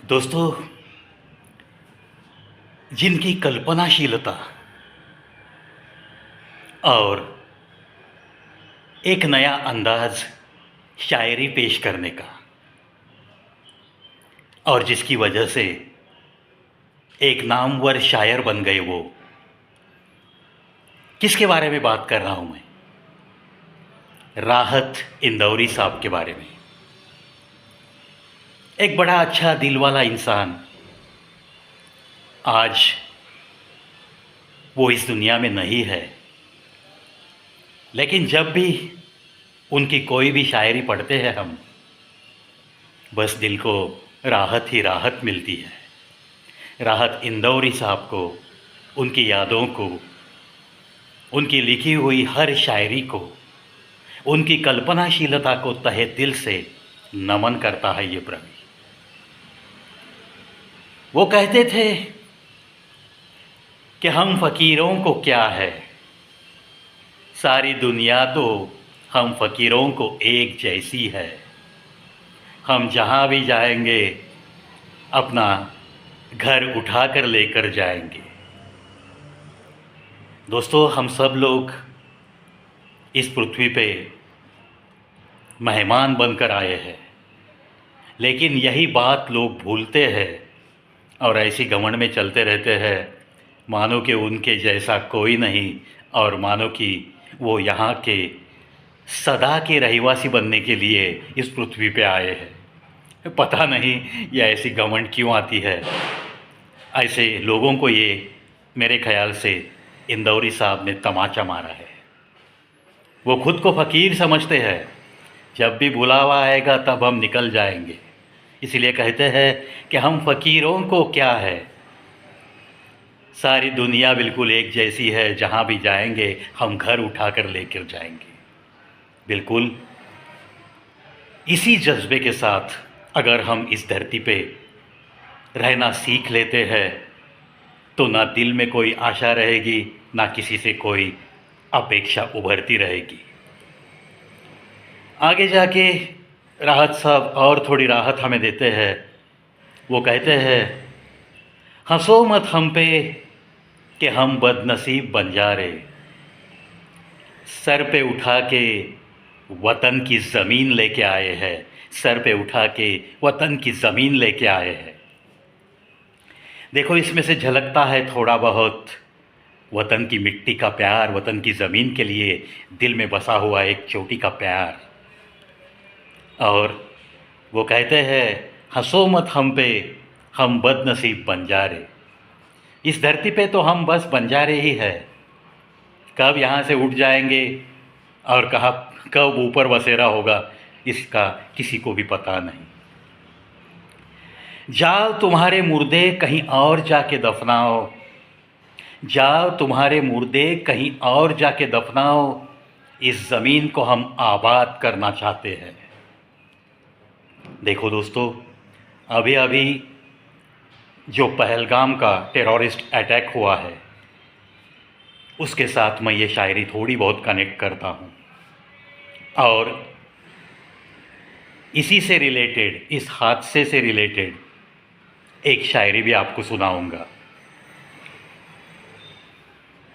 दोस्तों, जिनकी कल्पनाशीलता और एक नया अंदाज शायरी पेश करने का और जिसकी वजह से एक नामवर शायर बन गए, वो किसके बारे में बात कर रहा हूं मैं? राहत इंदौरी साहब के बारे में। एक बड़ा अच्छा दिल वाला इंसान। आज वो इस दुनिया में नहीं है, लेकिन जब भी उनकी कोई भी शायरी पढ़ते हैं हम, बस दिल को राहत ही राहत मिलती है। राहत इंदौरी साहब को, उनकी यादों को, उनकी लिखी हुई हर शायरी को, उनकी कल्पनाशीलता को तहे दिल से नमन करता है ये प्रवी। वो कहते थे कि हम फ़कीरों को क्या है, सारी दुनिया तो हम फ़कीरों को एक जैसी है। हम जहाँ भी जाएंगे अपना घर उठा कर लेकर जाएंगे। दोस्तों, हम सब लोग इस पृथ्वी पे मेहमान बनकर आए हैं, लेकिन यही बात लोग भूलते हैं और ऐसी घमंड में चलते रहते हैं मानो कि उनके जैसा कोई नहीं, और मानो कि वो यहाँ के सदा के रहवासी बनने के लिए इस पृथ्वी पे आए हैं। पता नहीं ये ऐसी घमंड क्यों आती है। ऐसे लोगों को ये मेरे ख़्याल से इंदौरी साहब ने तमाचा मारा है। वो खुद को फ़कीर समझते हैं, जब भी बुलावा आएगा तब हम निकल जाएंगे। इसलिए कहते हैं कि हम फ़कीरों को क्या है, सारी दुनिया बिल्कुल एक जैसी है, जहाँ भी जाएंगे हम घर उठा कर लेकर जाएंगे। बिल्कुल इसी जज्बे के साथ अगर हम इस धरती पे रहना सीख लेते हैं तो ना दिल में कोई आशा रहेगी, ना किसी से कोई अपेक्षा उभरती रहेगी। आगे जाके राहत साहब और थोड़ी राहत हमें देते हैं। वो कहते हैं, हंसो मत हम पे कि हम बदनसीब बंजारे, सर पे उठा के वतन की ज़मीन लेके आए हैं। सर पे उठा के वतन की ज़मीन लेके आए हैं। देखो, इसमें से झलकता है थोड़ा बहुत वतन की मिट्टी का प्यार, वतन की ज़मीन के लिए दिल में बसा हुआ एक चोटी का प्यार। और वो कहते हैं, हंसो मत हम पे हम बदनसीब बंजारे। इस धरती पे तो हम बस बंजारे ही हैं। कब यहाँ से उठ जाएंगे और कब ऊपर बसेरा होगा, इसका किसी को भी पता नहीं। जाओ तुम्हारे मुर्दे कहीं और जाके दफनाओ, जाओ तुम्हारे मुर्दे कहीं और जाके दफनाओ, इस ज़मीन को हम आबाद करना चाहते हैं। देखो दोस्तों, अभी अभी जो पहलगाम का टेररिस्ट अटैक हुआ है, उसके साथ मैं ये शायरी थोड़ी बहुत कनेक्ट करता हूँ और इसी से रिलेटेड, इस हादसे से रिलेटेड एक शायरी भी आपको सुनाऊंगा।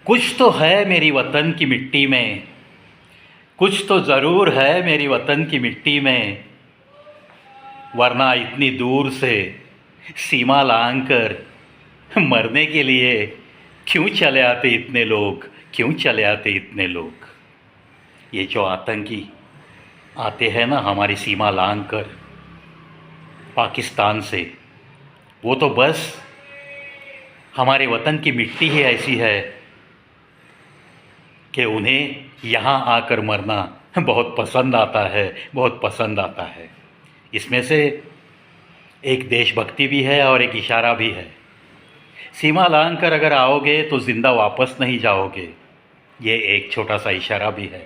कुछ तो है मेरी वतन की मिट्टी में, कुछ तो ज़रूर है मेरी वतन की मिट्टी में, वरना इतनी दूर से सीमा लांघ कर मरने के लिए क्यों चले आते इतने लोग, क्यों चले आते इतने लोग। ये जो आतंकी आते हैं ना हमारी सीमा लांघ कर पाकिस्तान से, वो तो बस हमारे वतन की मिट्टी ही ऐसी है कि उन्हें यहाँ आकर मरना बहुत पसंद आता है, बहुत पसंद आता है। इसमें से एक देशभक्ति भी है और एक इशारा भी है। सीमा लांघ कर अगर आओगे तो ज़िंदा वापस नहीं जाओगे, ये एक छोटा सा इशारा भी है।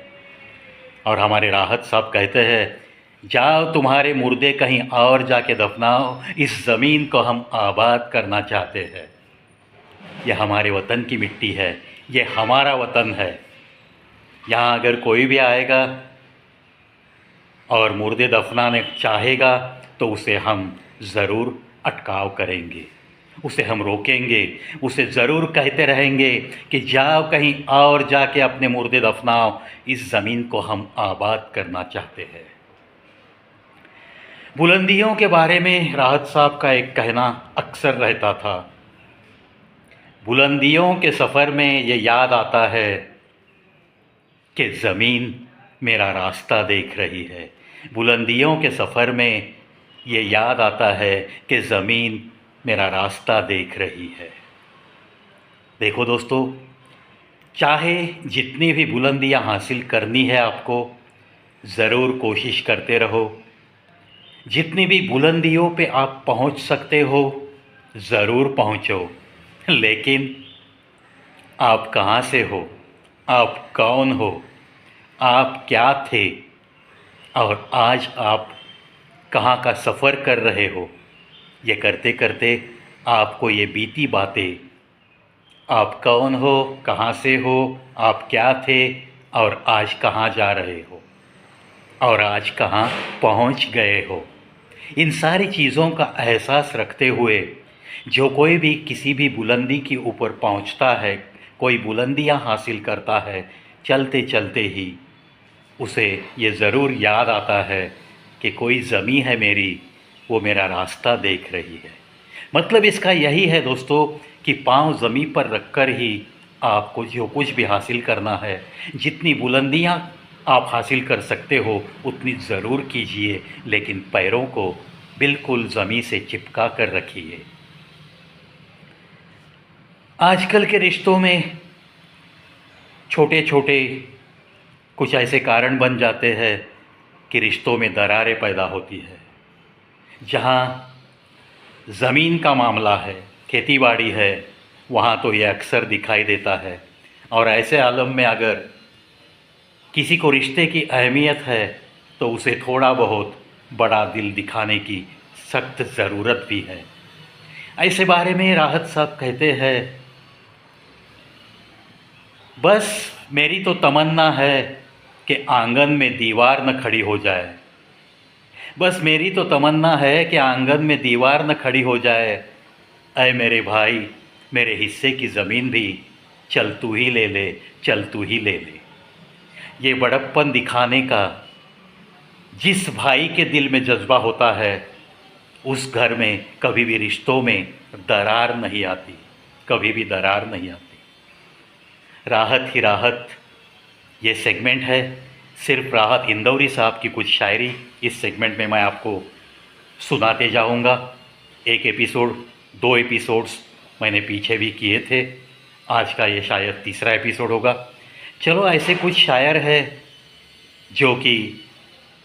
और हमारे राहत साहब कहते हैं, जाओ तुम्हारे मुर्दे कहीं और जाके दफनाओ, इस ज़मीन को हम आबाद करना चाहते हैं। यह हमारे वतन की मिट्टी है, ये हमारा वतन है। यहाँ अगर कोई भी आएगा और मुर्दे दफनाने चाहेगा तो उसे हम ज़रूर अटकाव करेंगे, उसे हम रोकेंगे, उसे ज़रूर कहते रहेंगे कि जाओ कहीं और जाके अपने मुर्दे दफनाओ, इस ज़मीन को हम आबाद करना चाहते हैं। बुलंदियों के बारे में राहत साहब का एक कहना अक्सर रहता था, बुलंदियों के सफ़र में ये याद आता है कि ज़मीन मेरा रास्ता देख रही है। बुलंदियों के सफ़र में ये याद आता है कि ज़मीन मेरा रास्ता देख रही है। देखो दोस्तों, चाहे जितनी भी बुलंदियां हासिल करनी है आपको, ज़रूर कोशिश करते रहो। जितनी भी बुलंदियों पे आप पहुंच सकते हो, ज़रूर पहुंचो। लेकिन आप कहाँ से हो, आप कौन हो, आप क्या थे और आज आप कहाँ का सफ़र कर रहे हो, ये करते करते आपको ये बीती बातें, आप कौन हो, कहाँ से हो, आप क्या थे और आज कहाँ जा रहे हो और आज कहाँ पहुँच गए हो, इन सारी चीज़ों का एहसास रखते हुए जो कोई भी किसी भी बुलंदी के ऊपर पहुँचता है, कोई बुलंदियाँ हासिल करता है, चलते चलते ही उसे ये ज़रूर याद आता है कि कोई ज़मीं है मेरी, वो मेरा रास्ता देख रही है। मतलब इसका यही है दोस्तों कि पाँव ज़मीं पर रखकर ही आपको जो कुछ भी हासिल करना है, जितनी बुलंदियाँ आप हासिल कर सकते हो उतनी ज़रूर कीजिए, लेकिन पैरों को बिल्कुल ज़मीं से चिपका कर रखिए। आजकल के रिश्तों में छोटे छोटे कुछ ऐसे कारण बन जाते हैं कि रिश्तों में दरारें पैदा होती है। जहाँ ज़मीन का मामला है, खेतीबाड़ी है, वहाँ तो ये अक्सर दिखाई देता है। और ऐसे आलम में अगर किसी को रिश्ते की अहमियत है तो उसे थोड़ा बहुत बड़ा दिल दिखाने की सख्त ज़रूरत भी है। ऐसे बारे में राहत साहब कहते हैं, बस मेरी तो तमन्ना है कि आंगन में दीवार न खड़ी हो जाए, बस मेरी तो तमन्ना है कि आंगन में दीवार न खड़ी हो जाए। ऐ मेरे भाई, मेरे हिस्से की ज़मीन भी चल तू ही ले ले, चल तू ही ले ले। ये बड़प्पन दिखाने का जिस भाई के दिल में जज्बा होता है, उस घर में कभी भी रिश्तों में दरार नहीं आती, कभी भी दरार नहीं आती। राहत ही राहत ये सेगमेंट है, सिर्फ राहत इंदौरी साहब की कुछ शायरी इस सेगमेंट में मैं आपको सुनाते जाऊंगा। एक एपिसोड, 2 एपिसोड्स मैंने पीछे भी किए थे, आज का ये शायद तीसरा एपिसोड होगा। चलो, ऐसे कुछ शायर है जो कि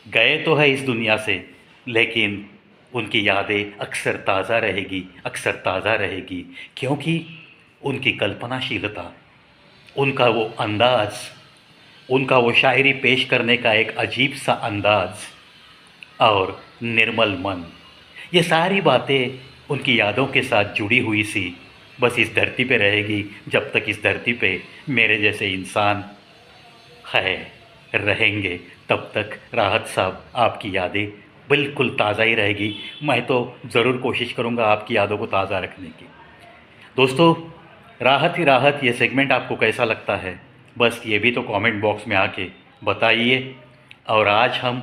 गए तो है इस दुनिया से, लेकिन उनकी यादें अक्सर ताज़ा रहेगी, अक्सर ताज़ा रहेगी, क्योंकि उनकी कल्पनाशीलता, उनका वो अंदाज़, उनका वो शायरी पेश करने का एक अजीब सा अंदाज़ और निर्मल मन, ये सारी बातें उनकी यादों के साथ जुड़ी हुई सी बस इस धरती पे रहेगी जब तक इस धरती पे मेरे जैसे इंसान है, रहेंगे। तब तक राहत साहब आपकी यादें बिल्कुल ताज़ा ही रहेगी। मैं तो ज़रूर कोशिश करूँगा आपकी यादों को ताज़ा रखने की। दोस्तों, राहत ही राहत ये सेगमेंट आपको कैसा लगता है, बस ये भी तो कमेंट बॉक्स में आके बताइए। और आज हम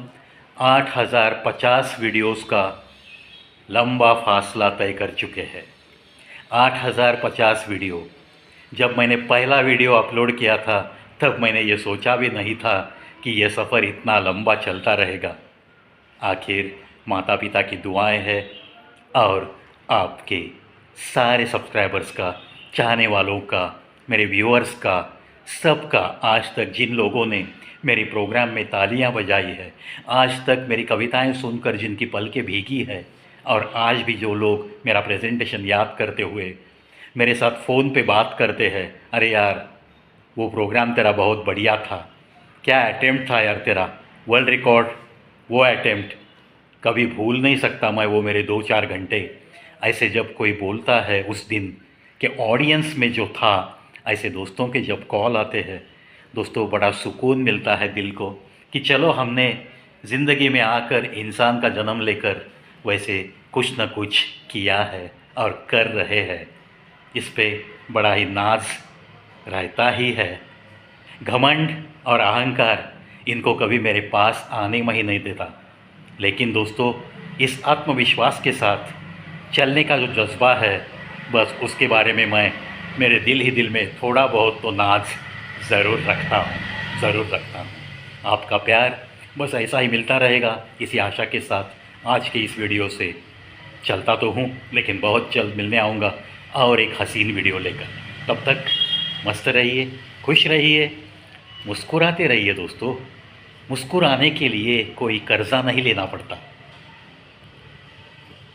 8050 वीडियोस का लंबा फासला तय कर चुके हैं। 8050 वीडियो। जब मैंने पहला वीडियो अपलोड किया था तब मैंने ये सोचा भी नहीं था कि ये सफ़र इतना लंबा चलता रहेगा। आखिर माता पिता की दुआएं हैं और आपके सारे सब्सक्राइबर्स का, चाहने वालों का, मेरे व्यूअर्स का, सबका, आज तक जिन लोगों ने मेरे प्रोग्राम में तालियां बजाई है, आज तक मेरी कविताएं सुनकर जिनकी पलकें भीगी है, और आज भी जो लोग मेरा प्रेजेंटेशन याद करते हुए मेरे साथ फ़ोन पे बात करते हैं, अरे यार वो प्रोग्राम तेरा बहुत बढ़िया था, क्या अटेम्प्ट था यार तेरा, वर्ल्ड रिकॉर्ड, वो अटेम्प्ट कभी भूल नहीं सकता मैं, वो मेरे 2-4 घंटे। ऐसे जब कोई बोलता है उस दिन के ऑडियंस में जो था, ऐसे दोस्तों के जब कॉल आते हैं दोस्तों, बड़ा सुकून मिलता है दिल को कि चलो हमने ज़िंदगी में आकर, इंसान का जन्म लेकर वैसे कुछ न कुछ किया है और कर रहे हैं, इस पे बड़ा ही नाज रहता ही है। घमंड और अहंकार इनको कभी मेरे पास आने में ही नहीं देता। लेकिन दोस्तों, इस आत्मविश्वास के साथ चलने का जो जज्बा है, बस उसके बारे में मैं मेरे दिल ही दिल में थोड़ा बहुत तो नाज ज़रूर रखता हूँ, ज़रूर रखता हूँ। आपका प्यार बस ऐसा ही मिलता रहेगा, इसी आशा के साथ आज के इस वीडियो से चलता तो हूँ, लेकिन बहुत जल्द मिलने आऊँगा और एक हसीन वीडियो लेकर। तब तक मस्त रहिए, खुश रहिए, मुस्कुराते रहिए दोस्तों। मुस्कुराने के लिए कोई कर्जा नहीं लेना पड़ता।